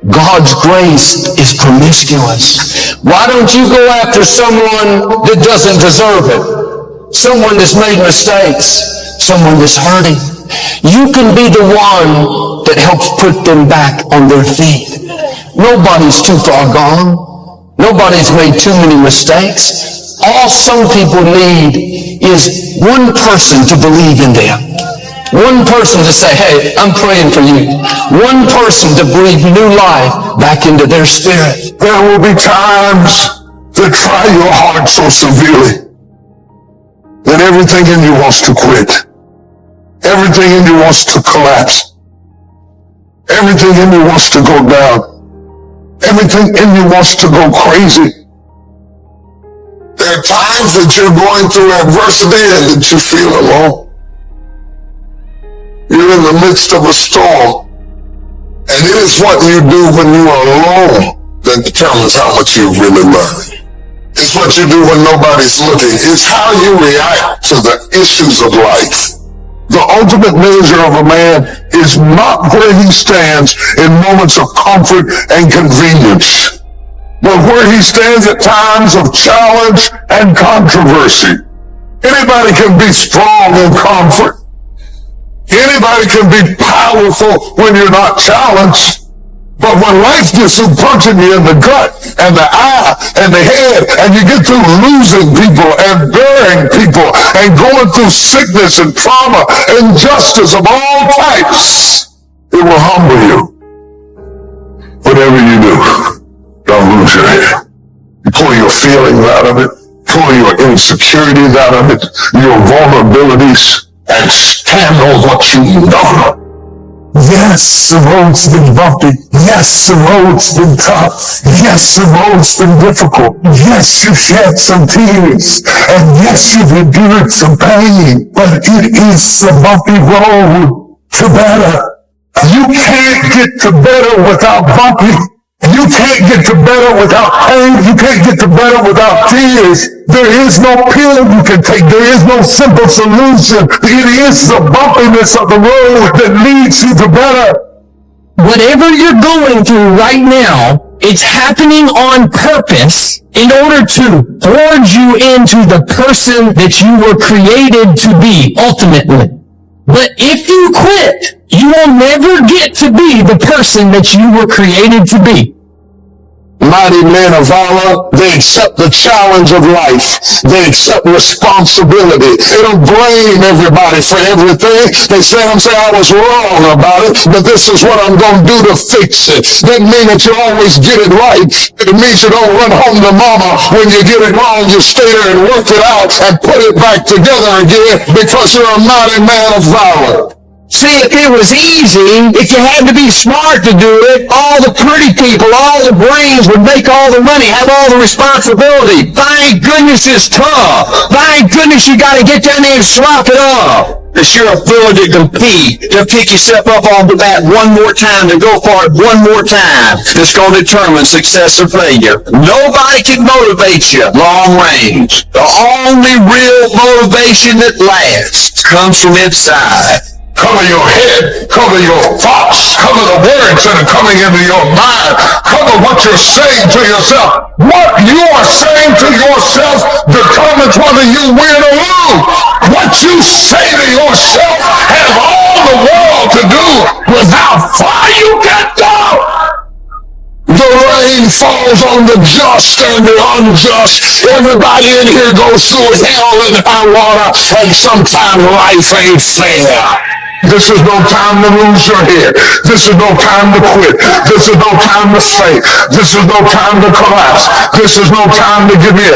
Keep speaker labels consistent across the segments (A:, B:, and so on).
A: God's grace is promiscuous. Why don't you go after someone that doesn't deserve it? Someone that's made mistakes. Someone that's hurting. You can be the one that helps put them back on their feet. Nobody's too far gone. Nobody's made too many mistakes. All some people need is one person to believe in them. One person to say, hey, I'm praying for you. One person to breathe new life back into their spirit.
B: There will be times that try your heart so severely that everything in you wants to quit. Everything in you wants to collapse. Everything in you wants to go down. Everything in you wants to go crazy. There are times that you're going through adversity and that you feel alone. You're in the midst of a storm. And it is what you do when you are alone that determines how much you really learn. It's what you do when nobody's looking. It's how you react to the issues of life. The ultimate measure of a man is not where he stands in moments of comfort and convenience, but where he stands at times of challenge and controversy. Anybody can be strong in comfort. Anybody can be powerful when you're not challenged. But when life gets through punching you in the gut and the eye and the head, and you get through losing people and burying people and going through sickness and trauma, injustice of all types, it will humble you. Whatever you do, don't lose your head. You pull your feelings out of it, pull your insecurities out of it, your vulnerabilities, and stand on what you know. Yes, the road's been bumpy. Yes, the road's been tough. Yes, the road's been difficult. Yes, you've shed some tears. And yes, you've endured some pain. But it is the bumpy road to better. You can't get to better without bumpy. You can't get to better without pain. You can't get to better without tears. There is no pill you can take. There is no simple solution. It is the bumpiness of the road that leads you to better.
A: Whatever you're going through right now, it's happening on purpose in order to forge you into the person that you were created to be, ultimately. But if you quit, you will never get to be the person that you were created to be.
B: Mighty men of valor, they accept the challenge of life. They accept responsibility. They don't blame everybody for everything. They say, I was wrong about it, but this is what I'm going to do to fix it. Doesn't mean that you always get it right. It means you don't run home to mama when you get it wrong. You stay there and work it out and put it back together again because you're a mighty man of valor.
A: See, if it was easy, if you had to be smart to do it, all the pretty people, all the brains would make all the money, have all the responsibility. Thank goodness it's tough. Thank goodness you got to get down there and slop it up. It's your ability to compete, to pick yourself up on the bat one more time, to go for it one more time, that's going to determine success or failure. Nobody can motivate you long range. The only real motivation that lasts comes from inside.
B: Cover your head, cover your thoughts, cover the words that are coming into your mind, cover what you're saying to yourself. What you are saying to yourself determines whether you win or lose. What you say to yourself has all the world to do with how far you get down. The rain falls on the just and the unjust. Everybody in here goes through hell and high water, and sometimes life ain't fair. This is no time to lose your head. This is no time to quit. This is no time to faint. This is no time to collapse. This is no time to give in.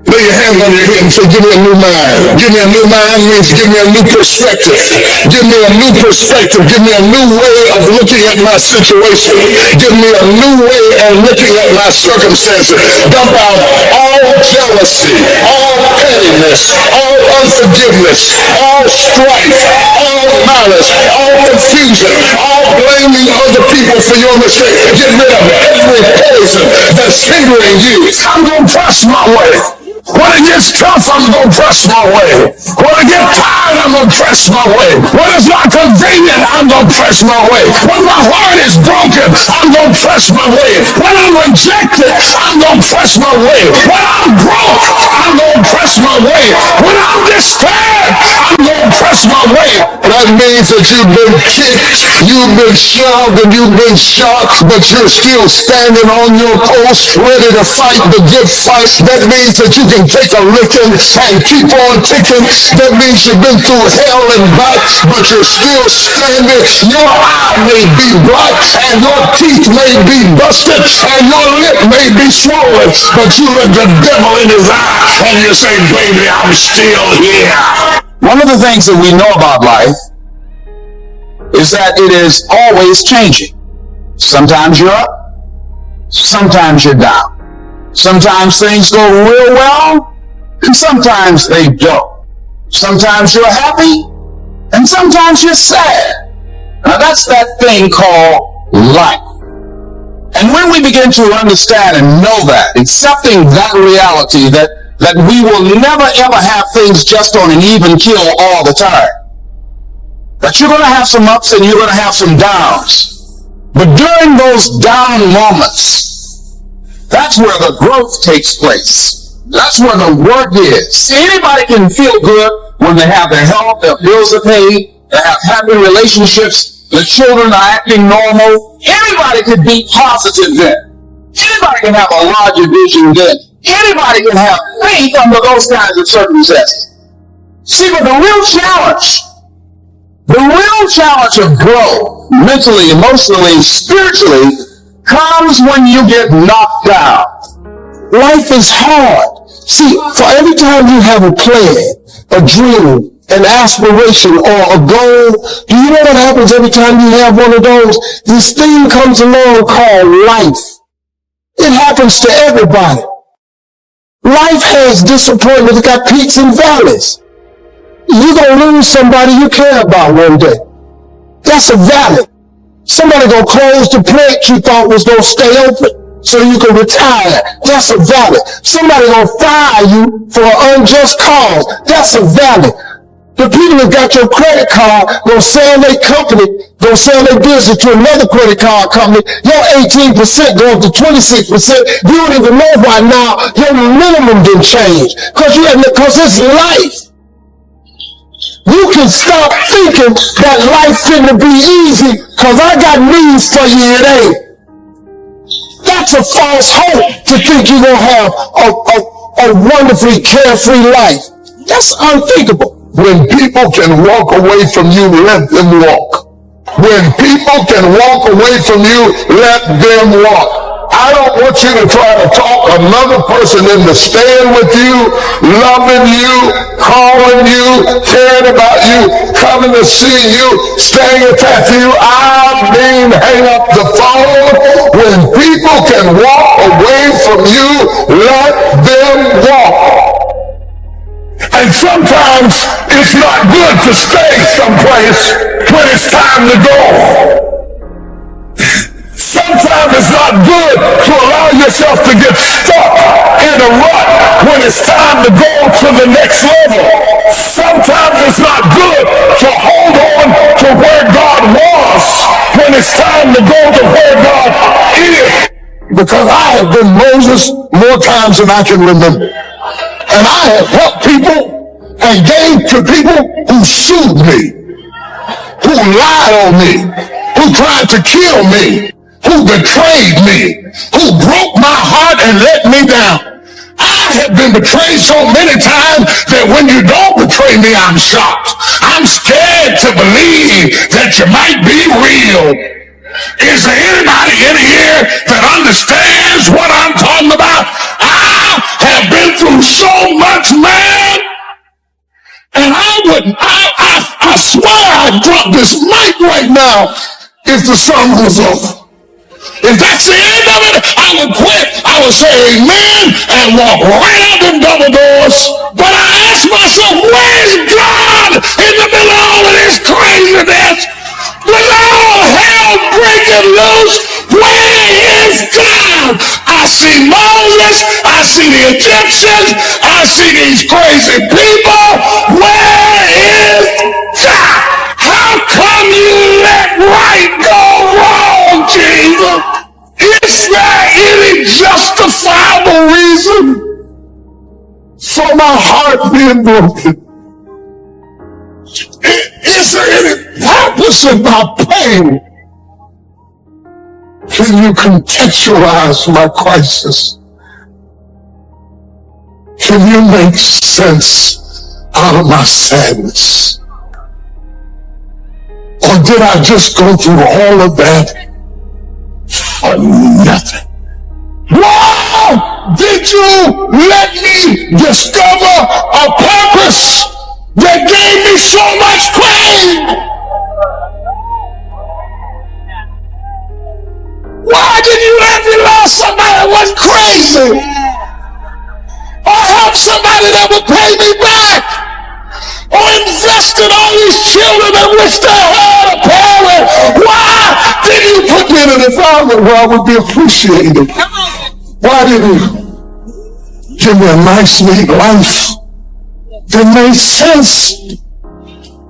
B: Lay your hand on your head and say, give me a new mind. Give me a new mind means give me a new perspective. Give me a new perspective. Give me a new way of looking at my situation. Give me a new way of looking at my circumstances. Dump out all jealousy, all pettiness, all unforgiveness, all strife, all malice, all confusion, all blaming other people for your mistakes. Get rid of every poison that's hindering you. I'm going to press my way. When it gets tough, I'm going to press my way. When I get tired, I'm going to press my way. When it's not convenient, I'm going to press my way. When my heart is broken, I'm going to press my way. When I'm rejected, I'm going to press my way. When I'm broke, I'm going to press my way. When I'm despaired, I'm going to press my way. That means that you've been kicked, you've been shoved, and you've been shot, but you're still standing on your post, ready to fight the good fight. That means that you can take a licking and keep on ticking. That means you've been through hell and back, but you're still standing. Your eye may be black, and your teeth may be busted, and your lip may be swollen, but you look the devil in his eye, and you say, baby, I'm still here.
C: One of the things that we know about life is that it is always changing. Sometimes you're up, sometimes you're down. Sometimes things go real well, and sometimes they don't. Sometimes you're happy, and sometimes you're sad. Now that's that thing called life. And when we begin to understand and know that, accepting that reality that we will never ever have things just on an even keel all the time, that you're going to have some ups and you're going to have some downs. But during those down moments, that's where the growth takes place. That's where the work is. See, anybody can feel good when they have their health, their bills are paid, they have happy relationships, the children are acting normal. Anybody can be positive then. Anybody can have a larger vision then. Anybody can have faith under those kinds of circumstances. See, but the real challenge of growth, mentally, emotionally, spiritually, comes when you get knocked down. Life is hard. See, for every time you have a plan, a dream, an aspiration, or a goal, do you know what happens every time you have one of those? This thing comes along called life. It happens to everybody. Life has disappointment. It got peaks and valleys. You're going to lose somebody you care about one day. That's a valley. Somebody going to close the plant you thought was going to stay open so you can retire. That's a valley. Somebody going to fire you for an unjust cause. That's a valley. The people that got your credit card going to sell their company, going to sell their business to another credit card company. Your 18% going to 26%. You don't even know why now your minimum didn't change. Because it's life. You can stop thinking that life finna be easy because I got news for you, it ain't. That's a false hope to think you're going to have a wonderfully carefree life. That's unthinkable.
B: When people can walk away from you, let them walk. When people can walk away from you, let them walk. I don't want you to try to talk another person into staying with you, loving you, calling you, caring about you, coming to see you, staying attached to you. I mean, hang up the phone. When people can walk away from you, let them walk. And sometimes it's not good to stay someplace when it's time to go. Sometimes it's not good to allow yourself to get stuck in a rut when it's time to go to the next level. Sometimes it's not good to hold on to where God was when it's time to go to where God is. Because I have been Moses more times than I can remember. And I have helped people and gave to people who sued me, who lied on me, who tried to kill me, who betrayed me, who broke my heart and let me down. I have been betrayed so many times that when you don't betray me, I'm shocked. I'm scared to believe that you might be real. Is there anybody in here that understands what I'm talking about? I have been through so much, man. And I swear I'd drop this mic right now if the sun was over. If that's the end of it, I would quit. I would say amen and walk right out them double doors. But I ask myself, where's God in the middle of all of this craziness? With all hell breaking loose, where is God? I see Moses, I see the Egyptians, I see these crazy people. Where is God? How come you let right go wrong, Jesus? Is there any justifiable reason for my heart being broken? Is there any purpose in my pain? Can you contextualize my crisis? Can you make sense out of my sadness? Or did I just go through all of that for nothing? Why did you let me discover a purpose that gave me so much pain? Why did you let me love somebody that was crazy? Or help somebody that would pay me back? Or invest in all these children that wish they had a parent? Why did you put me in an environment where I would be appreciated? Why didn't you give me a nice, neat life that made sense?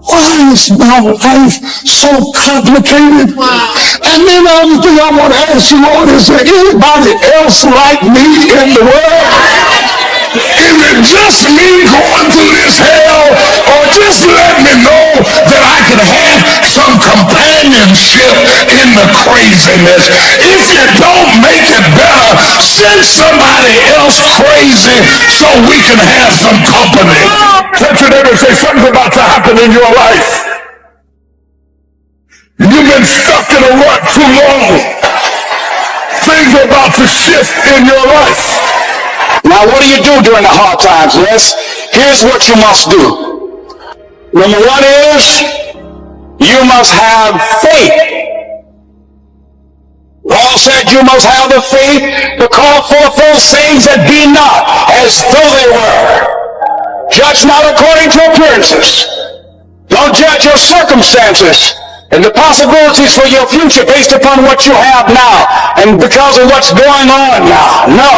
B: Why is my life so complicated? And then the other thing I want to ask you, Lord, is there anybody else like me in the world? Is it just me going through this hell? Or just let me know that I can have some companionship in the craziness? If you don't make it better, send somebody else crazy so we can have some company. Touch your neighbor and say, something's about to happen in your life. You've been stuck in a rut too long. Things are about to shift in your life.
C: Now, what do you do during the hard times, Les? Here's what you must do. Number one is, you must have faith. Paul said you must have the faith to call forth those things that be not as though they were. Judge not according to appearances. Don't judge your circumstances and the possibilities for your future based upon what you have now and because of what's going on now. No.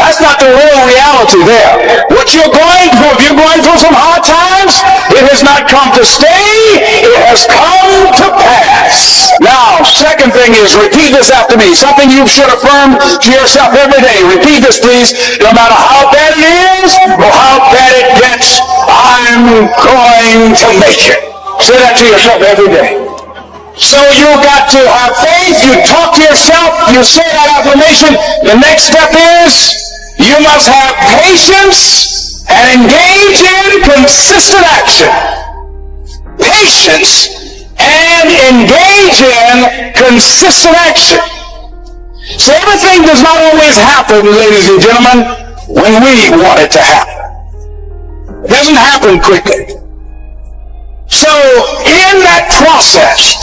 C: That's not the real reality there. What you're going through, if you're going through some hard times, it has not come to stay, it has come to pass. Now, second thing is, repeat this after me. Something you should affirm to yourself every day. Repeat this, please. No matter how bad it is or how bad it gets, I'm going to make it. Say that to yourself every day. So you got to have faith, you talk to yourself, you say that affirmation. The next step is, you must have patience and engage in consistent action. Patience and engage in consistent action. So everything does not always happen, ladies and gentlemen, when we want it to happen. It doesn't happen quickly. So in that process,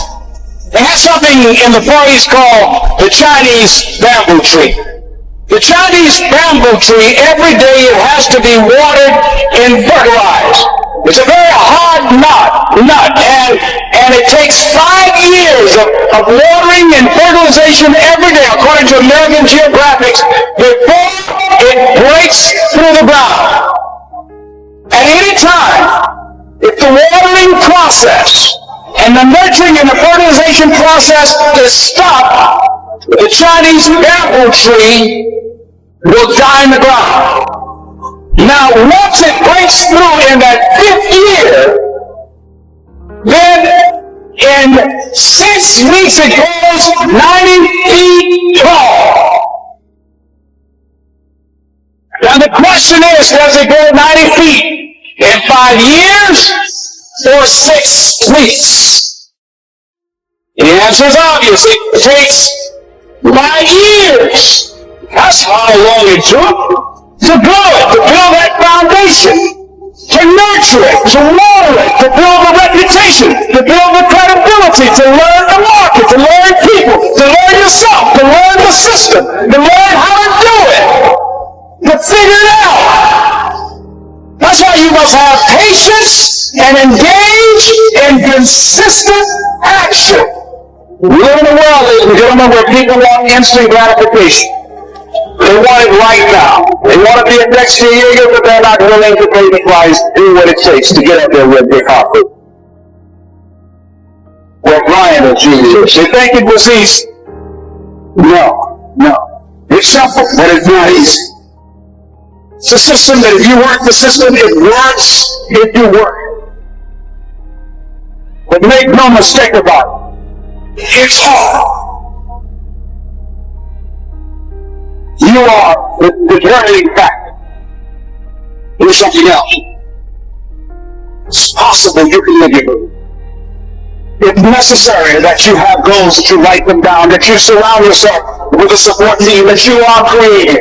C: they have something in the Far East called the Chinese bamboo tree. The Chinese bamboo tree, every day it has to be watered and fertilized. It's a very hard nut, and it takes 5 years of watering and fertilization every day, according to American Geographic, before it breaks through the ground. At any time, if the watering process and the nurturing and the fertilization process is stopped, the Chinese bamboo tree will die in the ground. Now, once it breaks through in that 5th year, then in 6 weeks it grows 90 feet tall. Now the question is, does it grow 90 feet in 5 years or 6 weeks? The answer is obvious. It takes 5 years. That's how long it took to grow it, to build that foundation, to nurture it, to water it, to build a reputation, to build the credibility, to learn the market, to learn people, to learn yourself, to learn the system, to learn how to do it, to figure it out. That's why you must have patience and engage in consistent action. We live in a world, ladies and gentlemen, where people want instant gratification. They want it right now. They want to be a next year, but they're not willing to pay the price, do what it takes to get up there with their comfort. Well, Brian or Jesus, they think it was easy. No. It's simple, but it's not easy. It's a system that if you work the system, it works if you work. But make no mistake about it. It's hard. You are the determining factor. Do something else. It's possible you can make it move. It's necessary that you have goals, that you write them down, that you surround yourself with a support team, that you are creating.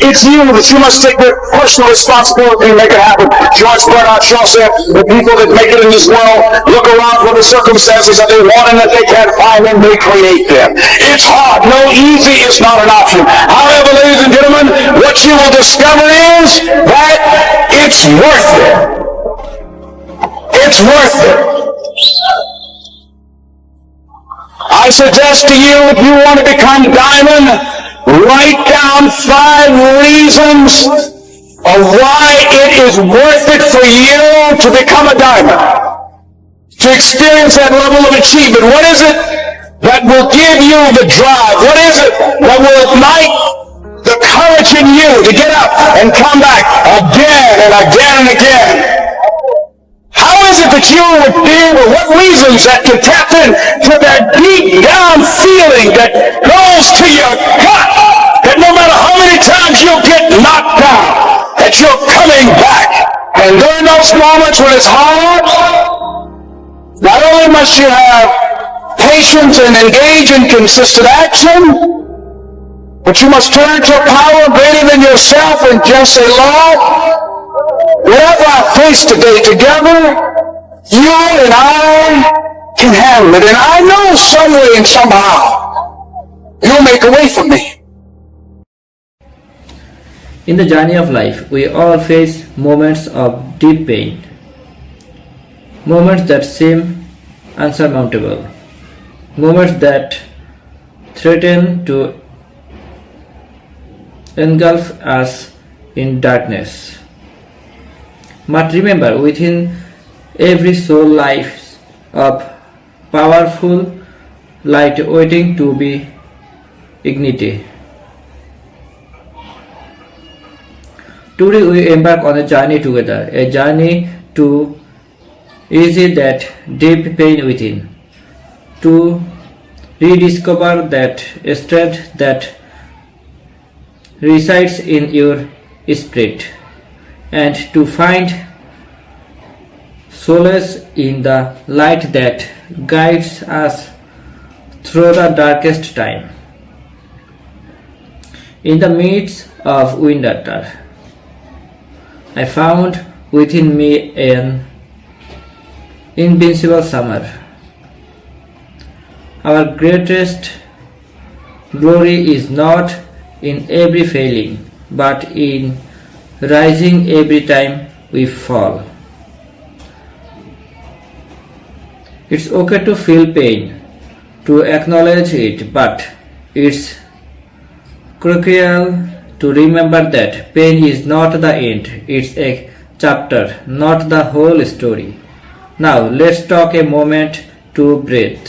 C: It's you that you must take the personal responsibility to make it happen. George Bernard Shaw said, the people that make it in this world look around for the circumstances that they want and that they can't find them, they create them. It's hard. No, easy is not an option. However, ladies and gentlemen, what you will discover is that it's worth it. It's worth it. I suggest to you, if you want to become diamond, write down 5 reasons of why it is worth it for you to become a diamond, to experience that level of achievement. What is it that will give you the drive? What is it that will ignite the courage in you to get up and come back again and again and again? How is it that you would deal with what reasons that can tap into that deep down feeling that goes to your gut, that no matter how many times you get knocked down, that you're coming back? And during those moments when it's hard, not only must you have patience and engage in consistent action, but you must turn to a power greater than yourself and just say, Lord, whatever I face today together, you and I can handle it. And I know some way and somehow you'll make a way for me.
D: In the journey of life, we all face moments of deep pain, moments that seem unsurmountable, moments that threaten to engulf us in darkness. But remember, within every soul lies a powerful light waiting to be ignited. Today we embark on a journey together, a journey to ease that deep pain within, to rediscover that strength that resides in your spirit, and to find solace in the light that guides us through the darkest time. In the midst of winter, I found within me an invincible summer. Our greatest glory is not in every failing, but in rising every time we fall. It's okay to feel pain, to acknowledge it, but it's crucial to remember that pain is not the end, it's a chapter, not the whole story. Now let's talk a moment to breathe.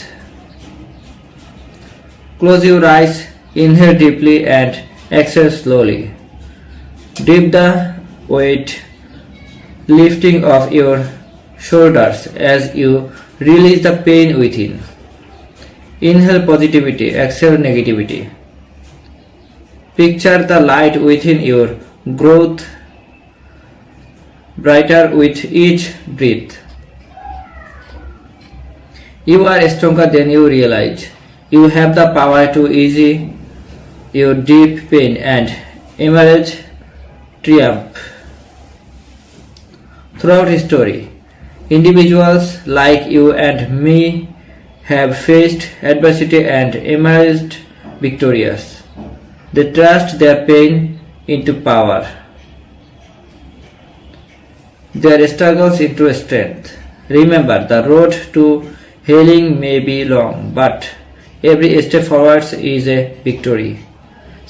D: Close your eyes, inhale deeply and exhale slowly. Dip the weight lifting of your shoulders as you release the pain within. Inhale positivity, exhale negativity. Picture the light within your growth brighter with each breath. You are stronger than you realize. You have the power to ease your deep pain and emerge triumph. Throughout history, individuals like you and me have faced adversity and emerged victorious. They thrust their pain into power, their struggles into strength. Remember, the road to healing may be long, but every step forward is a victory.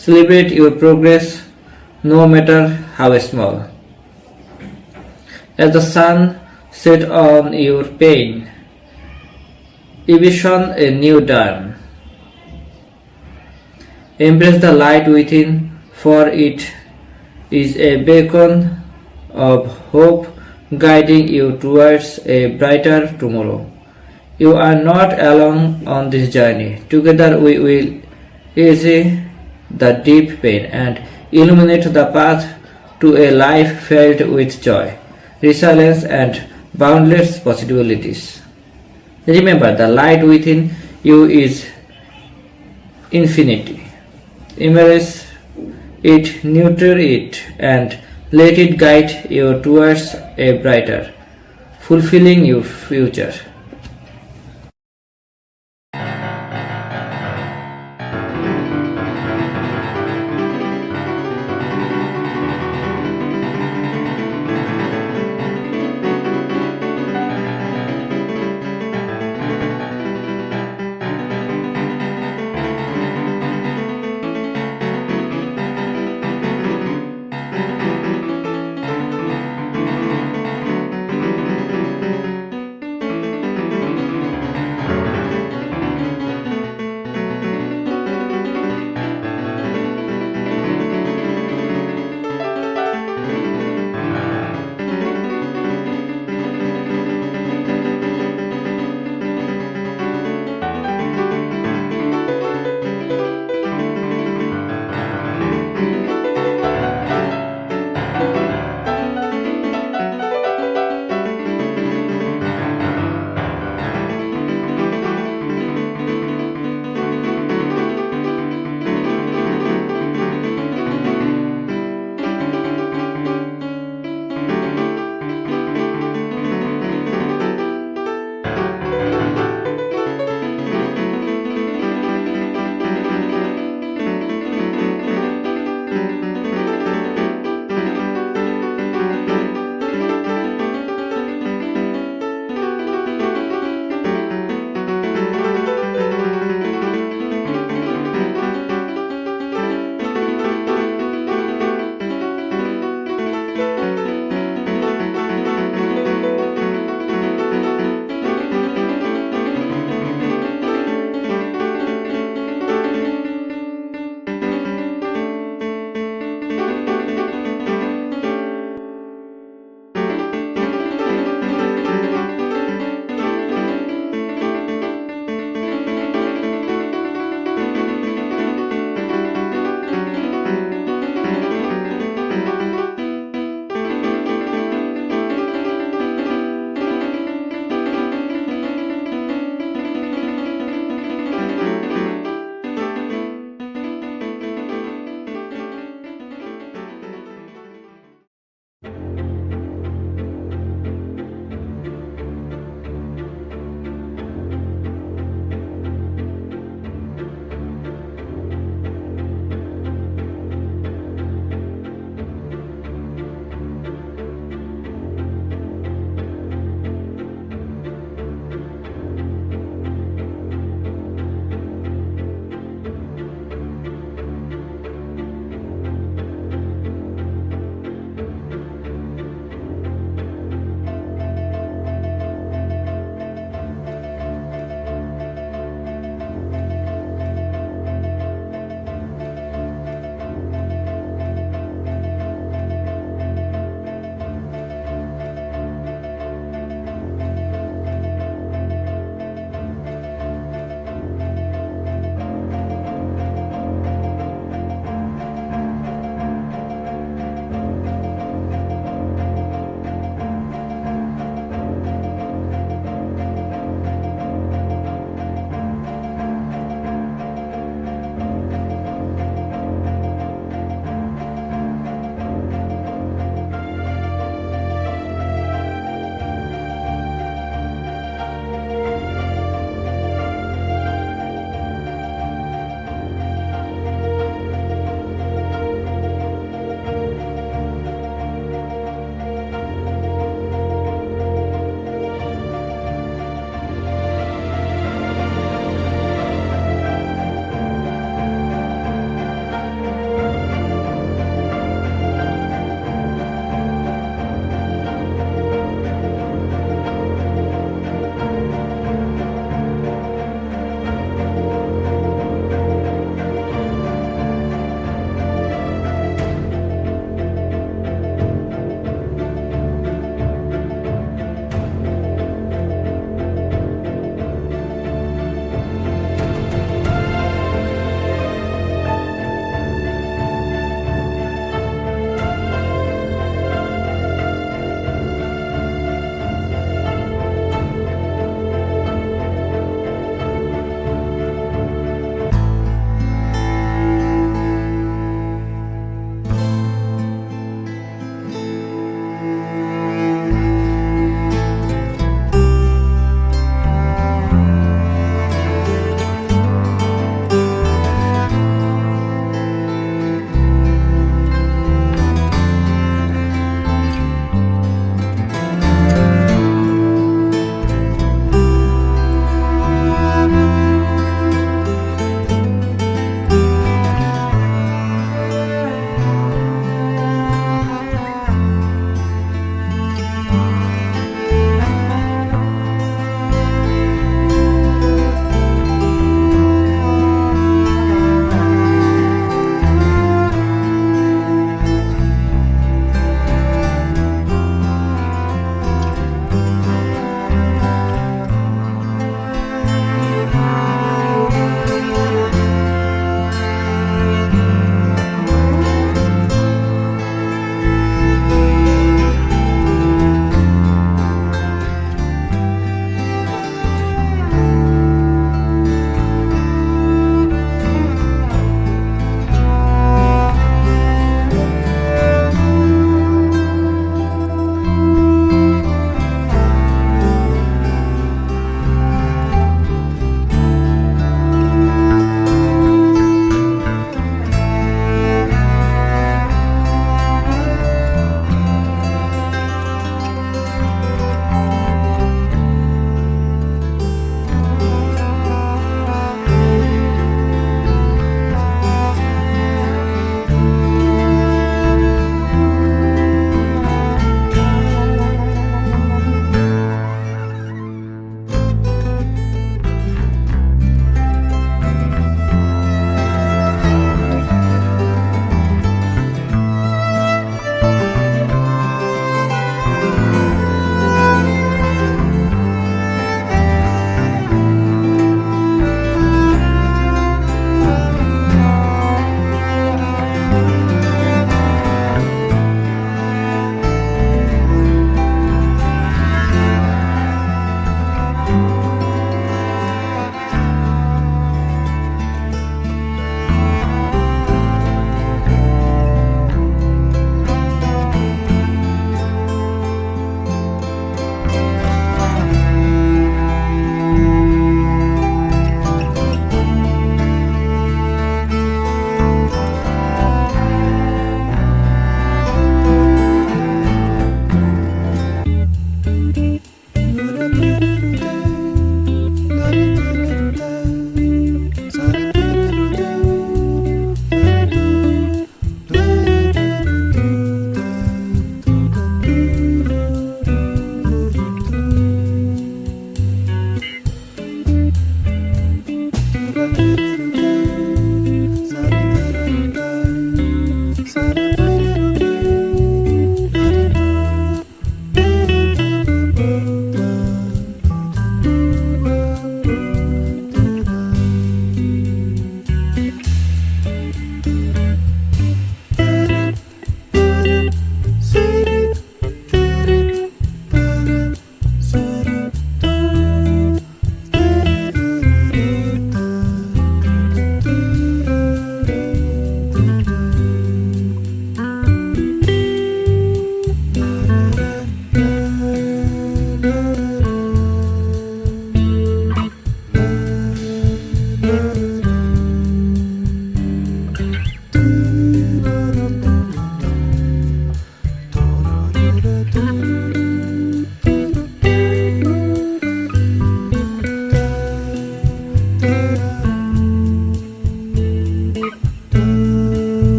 D: Celebrate your progress, no matter how small. As the sun sets on your pain, envision a new dawn. Embrace the light within, for it is a beacon of hope guiding you towards a brighter tomorrow. You are not alone on this journey. Together we will ease the deep pain and illuminate the path to a life filled with joy, resilience, and boundless possibilities. Remember, the light within you is infinity. Embrace it, nurture it, and let it guide you towards a brighter, fulfilling your future.